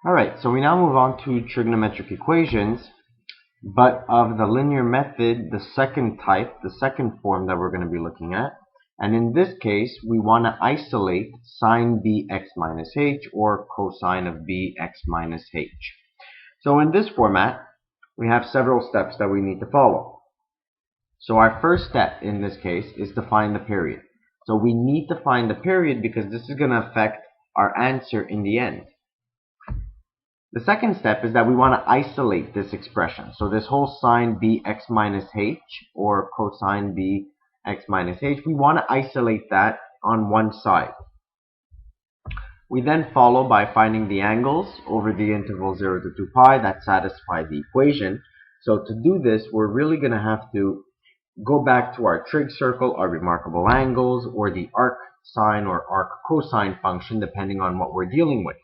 Alright, so we now move on to trigonometric equations, but of the linear method, the second type, the second form that we're going to be looking at. And in this case, we want to isolate sine bx minus h or cosine of bx minus h. So in this format, we have several steps that we need to follow. So our first step in this case is to find the period. So we need to find the period because this is going to affect our answer in the end. The second step is that we want to isolate this expression. So this whole sine bx minus h or cosine bx minus h, we want to isolate that on one side. We then follow by finding the angles over the interval 0 to 2 pi that satisfy the equation. So to do this, we're really going to have to go back to our trig circle, our remarkable angles, or the arc sine or arc cosine function, depending on what we're dealing with.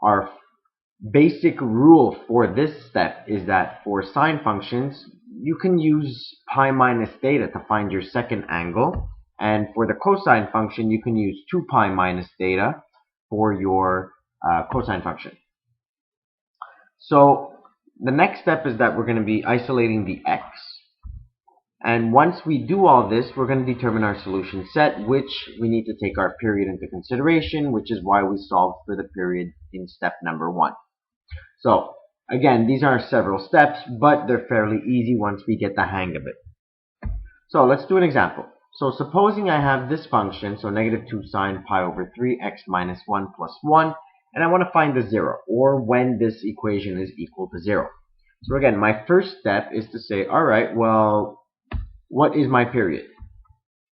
Our basic rule for this step is that for sine functions, you can use pi minus theta to find your second angle, and for the cosine function, you can use 2 pi minus theta for your cosine function. So the next step is that we're going to be isolating the x, and once we do all this, we're going to determine our solution set, which we need to take our period into consideration, which is why we solved for the period in step number 1. So, again, these are several steps, but they're fairly easy once we get the hang of it. So, let's do an example. So, supposing I have this function, so negative 2 sine pi over 3 x minus 1 plus 1, and I want to find the 0, or when this equation is equal to 0. So, again, my first step is to say, alright, well, what is my period?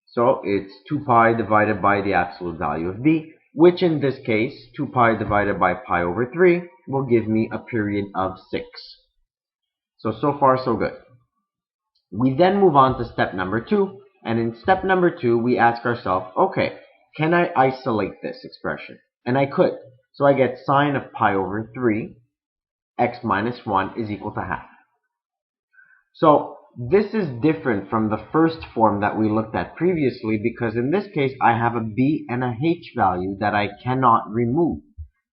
So, it's 2 pi divided by the absolute value of b, which in this case, 2 pi divided by pi over 3 will give me a period of 6. So far so good. We then move on to step number 2, and in step number 2 we ask ourselves, okay, can I isolate this expression? And I could. So I get sine of pi over 3 x minus 1 is equal to half. So this is different from the first form that we looked at previously because in this case I have a b and a h value that I cannot remove.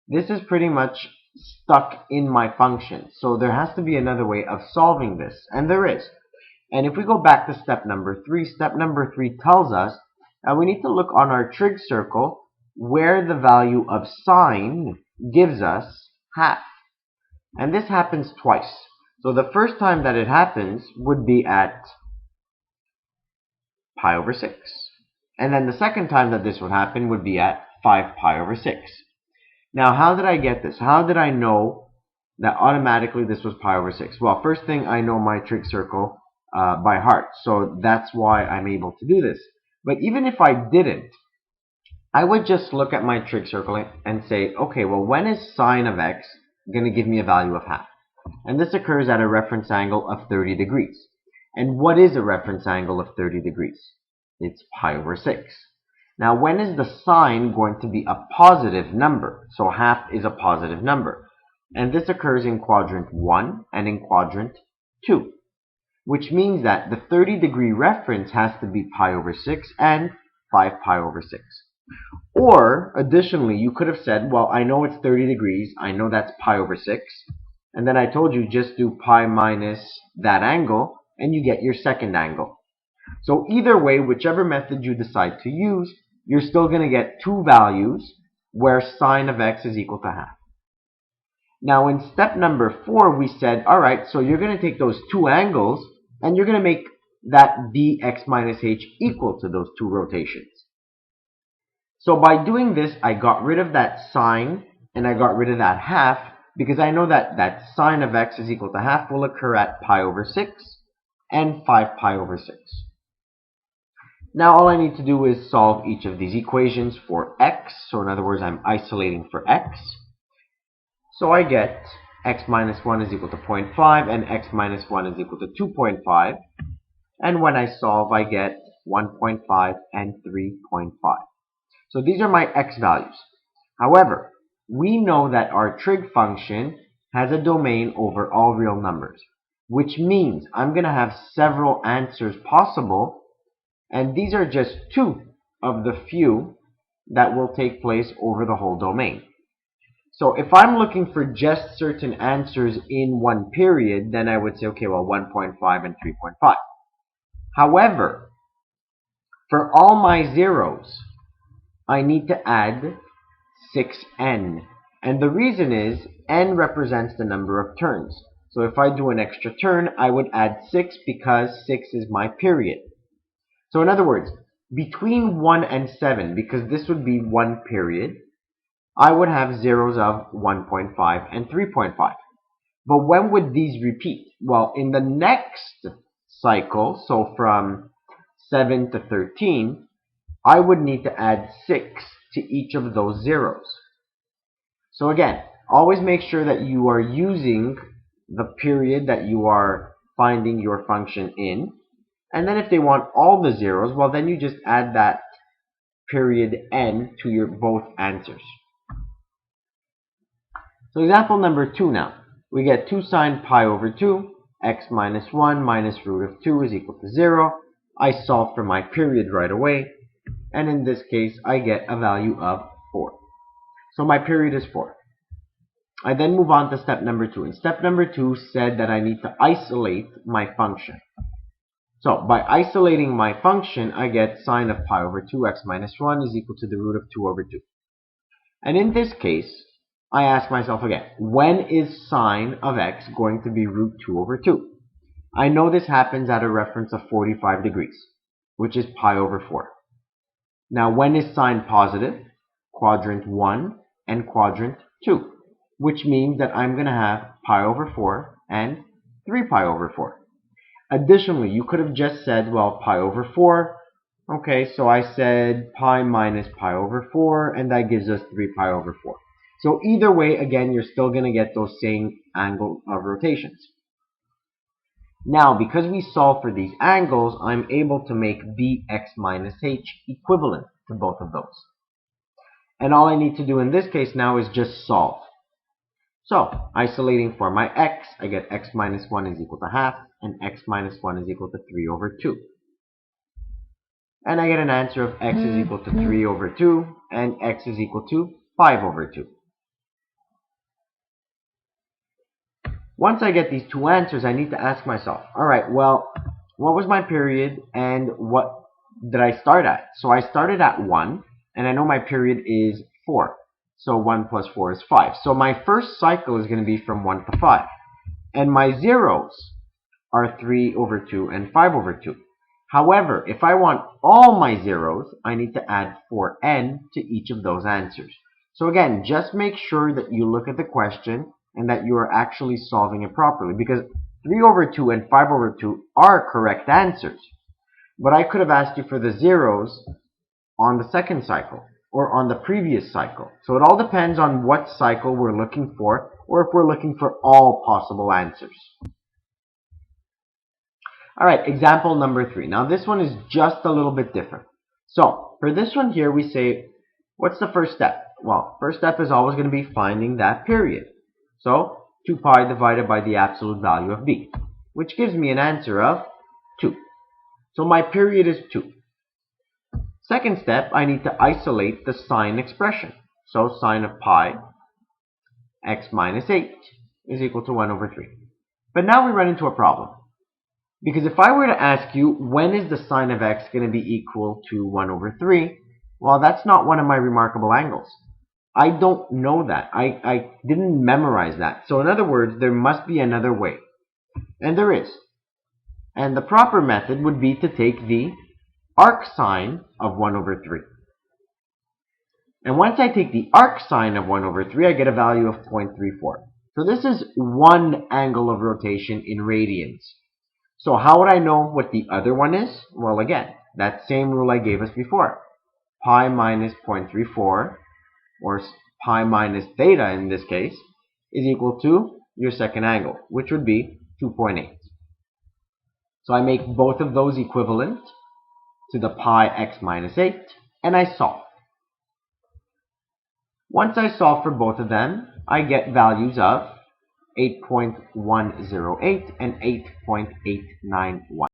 This is pretty much stuck in my function. So there has to be another way of solving this, and there is. And if we go back to step number 3 tells us that we need to look on our trig circle where the value of sine gives us half. And this happens twice. So the first time that it happens would be at pi over 6. And then the second time that this would happen would be at 5 pi over 6. Now, how did I get this? How did I know that automatically this was pi over 6? Well, first thing, I know my trig circle by heart. So that's why I'm able to do this. But even if I didn't, I would just look at my trig circle and say, okay, well, when is sine of x going to give me a value of half? And this occurs at a reference angle of 30 degrees. And what is a reference angle of 30 degrees? It's pi over 6. Now, when is the sine going to be a positive number? So half is a positive number. And this occurs in quadrant 1 and in quadrant 2. Which means that the 30-degree reference has to be pi over 6 and 5 pi over 6. Or, additionally, you could have said, well, I know it's 30 degrees. I know that's pi over 6. And then I told you just do pi minus that angle, and you get your second angle. So either way, whichever method you decide to use, you're still going to get two values where sine of x is equal to half. Now in step number 4, we said, alright, so you're going to take those two angles, and you're going to make that bx minus h equal to those two rotations. So by doing this, I got rid of that sine, and I got rid of that half, because I know that that sine of x is equal to half will occur at pi over 6 and 5 pi over 6. Now all I need to do is solve each of these equations for x. So in other words, I'm isolating for x. So I get x minus 1 is equal to 0.5 and x minus 1 is equal to 2.5. And when I solve, I get 1.5 and 3.5. So these are my x values. However, we know that our trig function has a domain over all real numbers, which means I'm going to have several answers possible, and these are just two of the few that will take place over the whole domain. So if I'm looking for just certain answers in one period, then I would say, okay, well, 1.5 and 3.5. However, for all my zeros, I need to add 6n. And the reason is, n represents the number of turns. So if I do an extra turn, I would add 6 because 6 is my period. So in other words, between 1 and 7, because this would be one period, I would have zeros of 1.5 and 3.5. But when would these repeat? Well, in the next cycle, so from 7 to 13, I would need to add 6 to each of those zeros. So again, always make sure that you are using the period that you are finding your function in. And then if they want all the zeros, well, then you just add that period n to your both answers. So example number 2 now. We get 2 sine pi over 2, x minus 1 minus root of 2 is equal to 0. I solve for my period right away. And in this case, I get a value of 4. So my period is 4. I then move on to step number 2. And step number 2 said that I need to isolate my function. So by isolating my function, I get sine of pi over 2x minus 1 is equal to the root of 2 over 2. And in this case, I ask myself again, when is sine of x going to be root 2 over 2? I know this happens at a reference of 45 degrees, which is pi over 4. Now, when is sine positive? Quadrant 1 and quadrant 2, which means that I'm going to have pi over 4 and 3 pi over 4. Additionally, you could have just said, well, pi over 4. Okay, so I said pi minus pi over 4, and that gives us 3 pi over 4. So either way, again, you're still going to get those same angle of rotations. Now, because we solve for these angles, I'm able to make bx minus h equivalent to both of those. And all I need to do in this case now is just solve. So, isolating for my x, I get x minus 1 is equal to half, and x minus 1 is equal to 3 over 2. And I get an answer of x is equal to 3 over 2, and x is equal to 5 over 2. Once I get these two answers, I need to ask myself, alright, well, what was my period and what did I start at? So I started at 1, and I know my period is 4. So 1 plus 4 is 5. So my first cycle is going to be from 1 to 5. And my zeros are 3 over 2 and 5 over 2. However, if I want all my zeros, I need to add 4n to each of those answers. So again, just make sure that you look at the question and that you are actually solving it properly, because 3 over 2 and 5 over 2 are correct answers. But I could have asked you for the zeros on the second cycle or on the previous cycle. So it all depends on what cycle we're looking for, or if we're looking for all possible answers. Alright, example number 3. Now this one is just a little bit different. So for this one here, we say, what's the first step? Well, first step is always going to be finding that period. So 2 pi divided by the absolute value of b, which gives me an answer of 2. So my period is 2. Second step, I need to isolate the sine expression. So sine of pi x minus 8 is equal to 1 over 3. But now we run into a problem. Because if I were to ask you, when is the sine of x going to be equal to 1 over 3? Well, that's not one of my remarkable angles. I don't know that. I didn't memorize that. So in other words, there must be another way. And there is. And the proper method would be to take the arc sine of 1 over 3. And once I take the arc sine of 1 over 3, I get a value of 0.34. So this is one angle of rotation in radians. So how would I know what the other one is? Well, again, that same rule I gave us before. Pi minus 0.34, or pi minus theta in this case, is equal to your second angle, which would be 2.8. So I make both of those equivalent to the pi x minus 8, and I solve. Once I solve for both of them, I get values of 8.108 and 8.891.